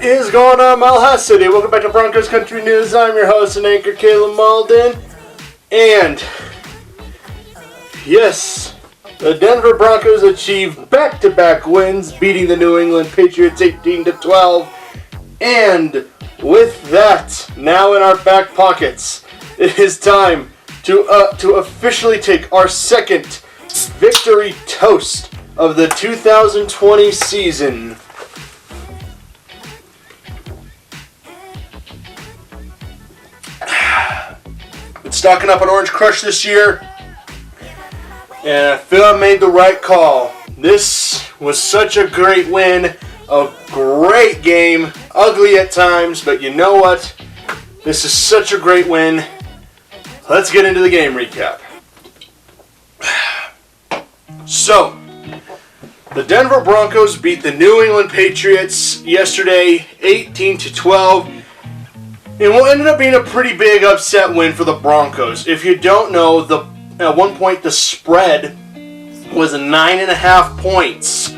is going on, Malha City? Welcome back to Broncos Country News. I'm your host and anchor, Caleb Malden. And, yes, the Denver Broncos achieved back-to-back wins, beating the New England Patriots 18-12. And with that, now in our back pockets, it is time to officially take our second victory toast of the 2020 season. Been stocking up on Orange Crush this year, and I feel I made the right call. This was such a great win, a great game, ugly at times, but you know what? This is such a great win. Let's get into the game recap. So, the Denver Broncos beat the New England Patriots yesterday 18-12. And what ended up being a pretty big upset win for the Broncos. If you don't know, at one point the spread was 9.5 points.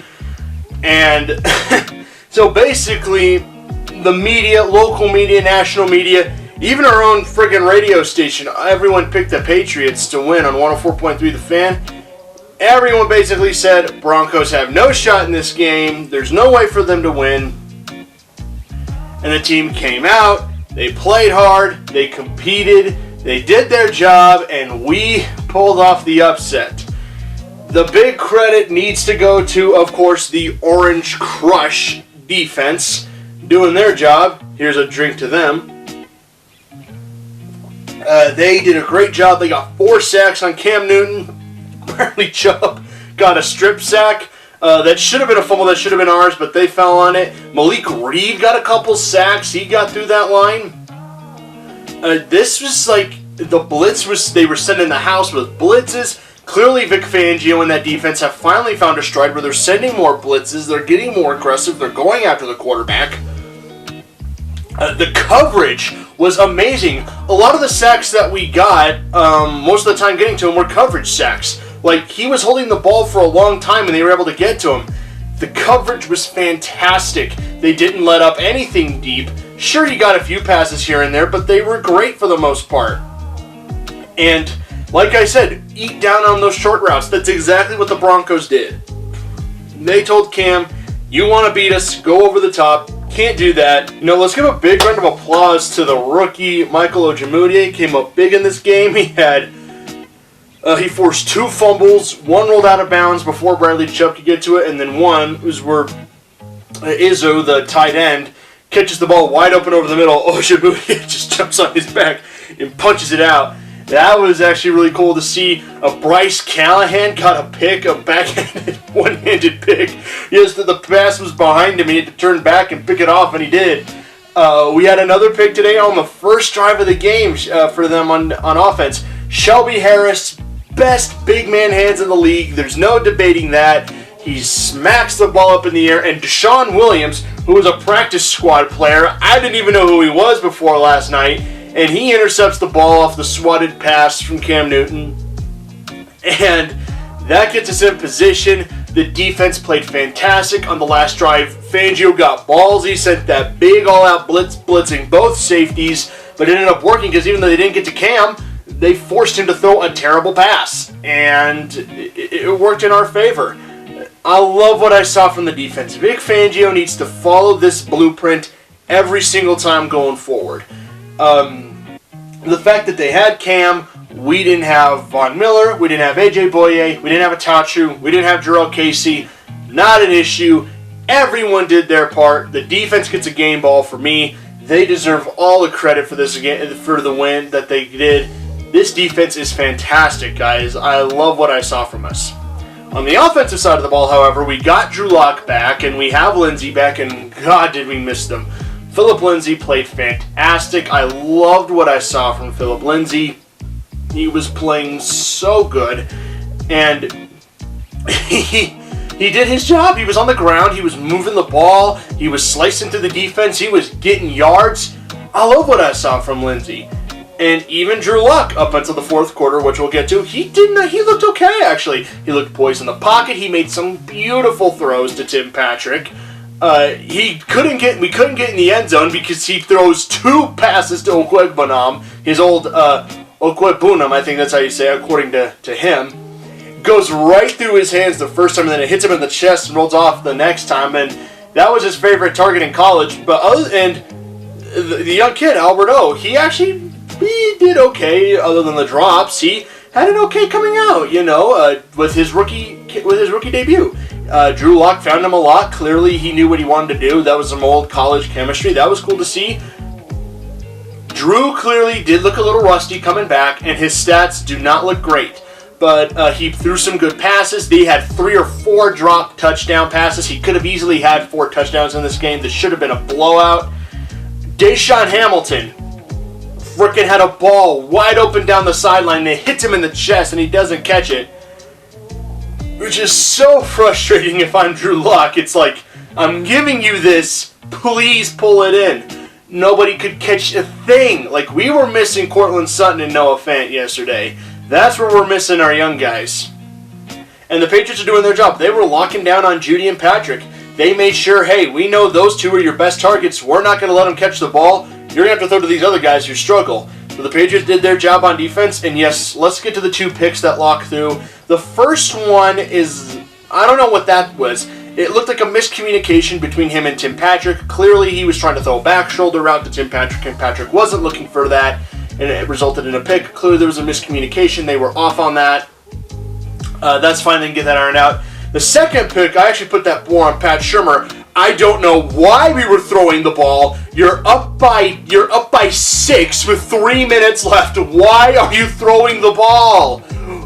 And so basically, the media, local media, national media, even our own friggin' radio station, everyone picked the Patriots to win on 104.3 The Fan. Everyone basically said, Broncos have no shot in this game. There's no way for them to win. And the team came out. They played hard, they competed, they did their job, and we pulled off the upset. The big credit needs to go to, of course, the Orange Crush defense doing their job. Here's a drink to them. They did a great job. They got 4 sacks on Cam Newton. Bradley Chubb got a strip sack. That should have been a fumble, that should have been ours, but they fell on it. Malik Reed got a couple sacks. He got through that line. This was like, the blitz was, they were sending the house with blitzes. Clearly Vic Fangio and that defense have finally found a stride where they're sending more blitzes. They're getting more aggressive. They're going after the quarterback. The coverage was amazing. A lot of the sacks that we got, most of the time getting to them, were coverage sacks. Like, he was holding the ball for a long time and they were able to get to him. The coverage was fantastic. They didn't let up anything deep. Sure, you got a few passes here and there, but they were great for the most part. And, like I said, eat down on those short routes. That's exactly what the Broncos did. They told Cam, you want to beat us, go over the top. Can't do that. You know, let's give a big round of applause to the rookie, Michael Ojimoti. Came up big in this game. He forced 2 fumbles, 1 rolled out of bounds before Bradley Chubb could get to it, and then 1 was where Izzo, the tight end, catches the ball wide open over the middle. Ojimoti just jumps on his back and punches it out. That was actually really cool to see. Bryce Callahan got a pick, a backhanded, one-handed pick. Yes, the pass was behind him. He had to turn back and pick it off, and he did. We had another pick today on the first drive of the game for them on offense. Shelby Harris, best big man hands in the league. There's no debating that. He smacks the ball up in the air, and Deshaun Williams, who was a practice squad player, I didn't even know who he was before last night, and he intercepts the ball off the swatted pass from Cam Newton. And that gets us in position. The defense played fantastic on the last drive. Fangio got balls. He sent that big all-out blitzing both safeties, but it ended up working because even though they didn't get to Cam, they forced him to throw a terrible pass, and it worked in our favor. I love what I saw from the defense. Vic Fangio needs to follow this blueprint every single time going forward. The fact that they had Cam, we didn't have Von Miller, we didn't have AJ Boye, we didn't have Atachu, we didn't have Jarrell Casey, not an issue. Everyone did their part. The defense gets a game ball for me. They deserve all the credit for this for the win that they did. This defense is fantastic, guys. I love what I saw from us. On the offensive side of the ball, however, we got Drew Lock back, and we have Lindsey back, and God, did we miss them. Philip Lindsay played fantastic. I loved what I saw from Philip Lindsay. He was playing so good, and he did his job. He was on the ground. He was moving the ball. He was slicing through the defense. He was getting yards. I love what I saw from Lindsay. And even Drew Lock, up until the fourth quarter, which we'll get to, he looked okay, actually. He looked poised in the pocket. He made some beautiful throws to Tim Patrick. We couldn't get in the end zone because he throws 2 passes to Ojimoti, his old Ojimoti, I think that's how you say it, according to him. Goes right through his hands the first time, and then it hits him in the chest and rolls off the next time, and that was his favorite target in college. But the young kid, Albert O, he did okay other than the drops. He had an okay coming out, with his rookie debut. Drew Lock found him a lot. Clearly, he knew what he wanted to do. That was some old college chemistry. That was cool to see. Drew clearly did look a little rusty coming back, and his stats do not look great. But he threw some good passes. They had 3 or 4 drop touchdown passes. He could have easily had 4 touchdowns in this game. This should have been a blowout. Deshaun Hamilton frickin' had a ball wide open down the sideline. It hits him in the chest, and he doesn't catch it. Which is so frustrating if I'm Drew Lock. It's like, I'm giving you this. Please pull it in. Nobody could catch a thing. Like, we were missing Cortland Sutton and Noah Fant yesterday. That's where we're missing our young guys. And the Patriots are doing their job. They were locking down on Judy and Patrick. They made sure, hey, we know those 2 are your best targets. We're not going to let them catch the ball. You're going to have to throw to these other guys who struggle. So the Patriots did their job on defense. And yes, let's get to the 2 picks that Lock threw. The first one is, I don't know what that was. It looked like a miscommunication between him and Tim Patrick. Clearly, he was trying to throw a back shoulder route to Tim Patrick, and Patrick wasn't looking for that. And it resulted in a pick. Clearly, there was a miscommunication. They were off on that. That's fine. They can get that ironed out. The second pick, I actually put that more on Pat Shurmur. I don't know why we were throwing the ball. You're up by 6 with 3 minutes left. Why are you throwing the ball?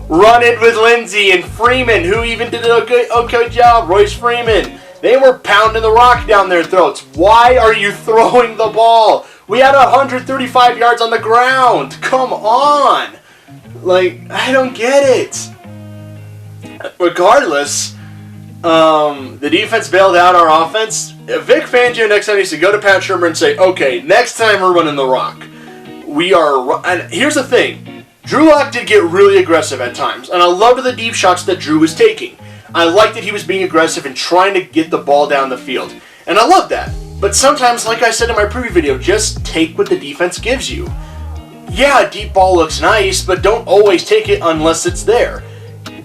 Run it with Lindsey and Freeman, who even did a good job. Royce Freeman. They were pounding the rock down their throats. Why are you throwing the ball? We had 135 yards on the ground. Come on. Like, I don't get it. Regardless, the defense bailed out our offense. Vic Fangio next time needs to go to Pat Shurmur and say, okay, next time we're running the rock. And here's the thing. Drew Lock did get really aggressive at times, and I loved the deep shots that Drew was taking. I liked that he was being aggressive and trying to get the ball down the field, and I love that. But sometimes, like I said in my preview video, just take what the defense gives you. Yeah, a deep ball looks nice, but don't always take it unless it's there.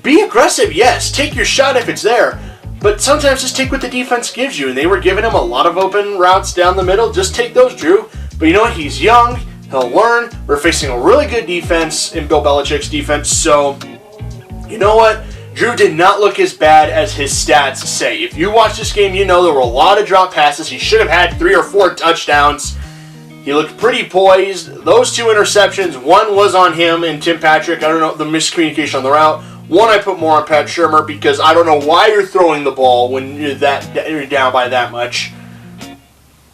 Be aggressive, yes. Take your shot if it's there. But sometimes just take what the defense gives you. And they were giving him a lot of open routes down the middle. Just take those, Drew. But you know what? He's young. He'll learn. We're facing a really good defense in Bill Belichick's defense. So, you know what? Drew did not look as bad as his stats say. If you watch this game, you know there were a lot of drop passes. He should have had 3 or 4 touchdowns. He looked pretty poised. Those 2 interceptions, one was on him and Tim Patrick. I don't know, the miscommunication on the route. One I put more on Pat Shurmur because I don't know why you're throwing the ball when you're down by that much.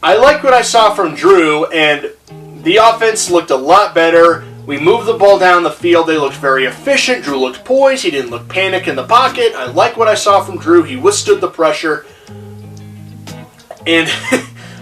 I like what I saw from Drew, and the offense looked a lot better. We moved the ball down the field. They looked very efficient. Drew looked poised. He didn't look panic in the pocket. I like what I saw from Drew. He withstood the pressure. And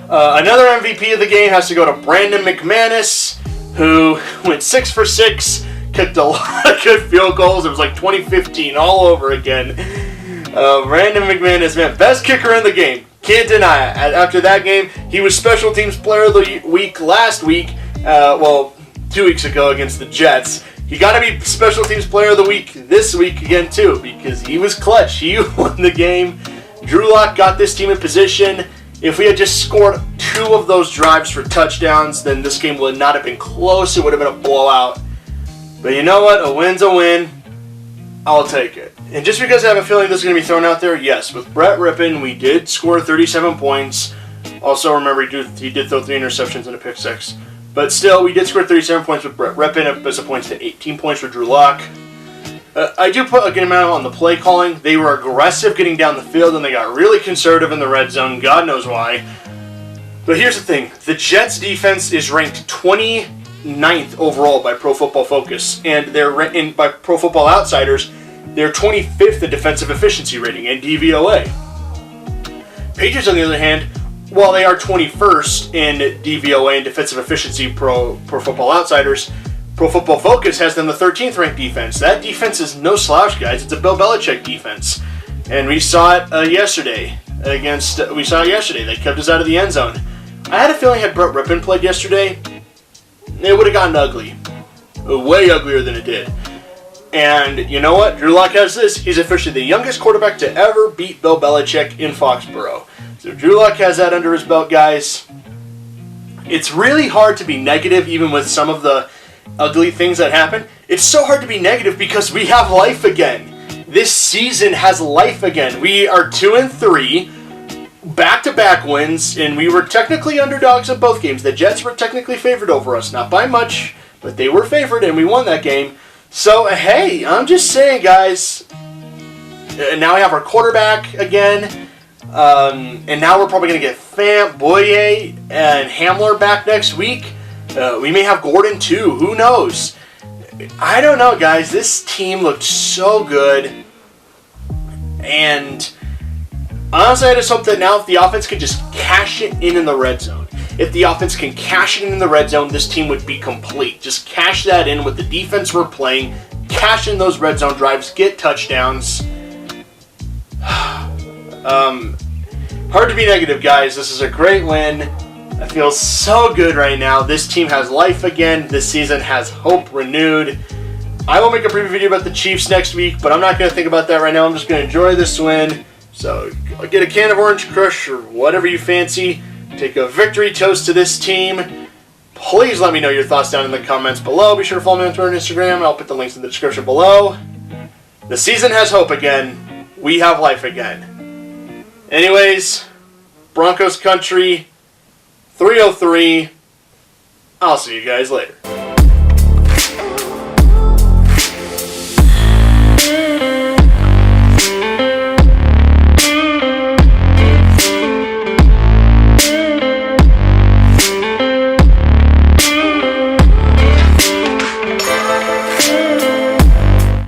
another MVP of the game has to go to Brandon Mcmanus, who went 6 for 6. Kicked a lot of good field goals. It was like 2015 all over again. Brandon McManus, man, best kicker in the game. Can't deny it. After that game, he was Special Teams Player of the Week last week. 2 weeks ago against the Jets. He got to be Special Teams Player of the Week this week again, too, because he was clutch. He won the game. Drew Lock got this team in position. If we had just scored 2 of those drives for touchdowns, then this game would not have been close. It would have been a blowout. But you know what? A win's a win. I'll take it. And just because I have a feeling this is going to be thrown out there, yes, with Brett Rippon, we did score 37 points. Also, remember, he did throw 3 interceptions and a pick 6. But still, we did score 37 points with Brett Rippon, as opposed to 18 points for Drew Lock. I do put a good amount on the play calling. They were aggressive getting down the field, and they got really conservative in the red zone. God knows why. But here's the thing. The Jets' defense is ranked 29th overall by Pro Football Focus, and by Pro Football Outsiders, they're 25th in defensive efficiency rating and DVOA. Patriots, on the other hand, while they are 21st in DVOA and defensive efficiency Pro Football Outsiders, Pro Football Focus has them the 13th ranked defense. That defense is no slouch, guys. It's a Bill Belichick defense, and we saw it yesterday. against, we saw yesterday. They kept us out of the end zone. I had a feeling had Brett Rippon played yesterday, it would have gotten ugly. Way uglier than it did. And you know what? Drew Lock has this. He's officially the youngest quarterback to ever beat Bill Belichick in Foxborough. So Drew Lock has that under his belt, guys. It's really hard to be negative even with some of the ugly things that happen. It's so hard to be negative because we have life again. This season has life again. We are 2-3, back-to-back wins, and we were technically underdogs in both games. The Jets were technically favored over us, not by much, but they were favored, and we won that game. So, hey, I'm just saying, guys, now we have our quarterback again, and now we're probably going to get Fant, Boye, and Hamler back next week. We may have Gordon, too. Who knows? I don't know, guys. This team looked so good, and honestly, I just hope that now if the offense could just cash it in the red zone. If the offense can cash it in the red zone, this team would be complete. Just cash that in with the defense we're playing. Cash in those red zone drives. Get touchdowns. Hard to be negative, guys. This is a great win. I feel so good right now. This team has life again. This season has hope renewed. I will make a preview video about the Chiefs next week, but I'm not going to think about that right now. I'm just going to enjoy this win. So get a can of Orange Crush or whatever you fancy. Take a victory toast to this team. Please let me know your thoughts down in the comments below. Be sure to follow me on Twitter and Instagram. I'll put the links in the description below. The season has hope again. We have life again. Anyways, Broncos Country, 303. I'll see you guys later.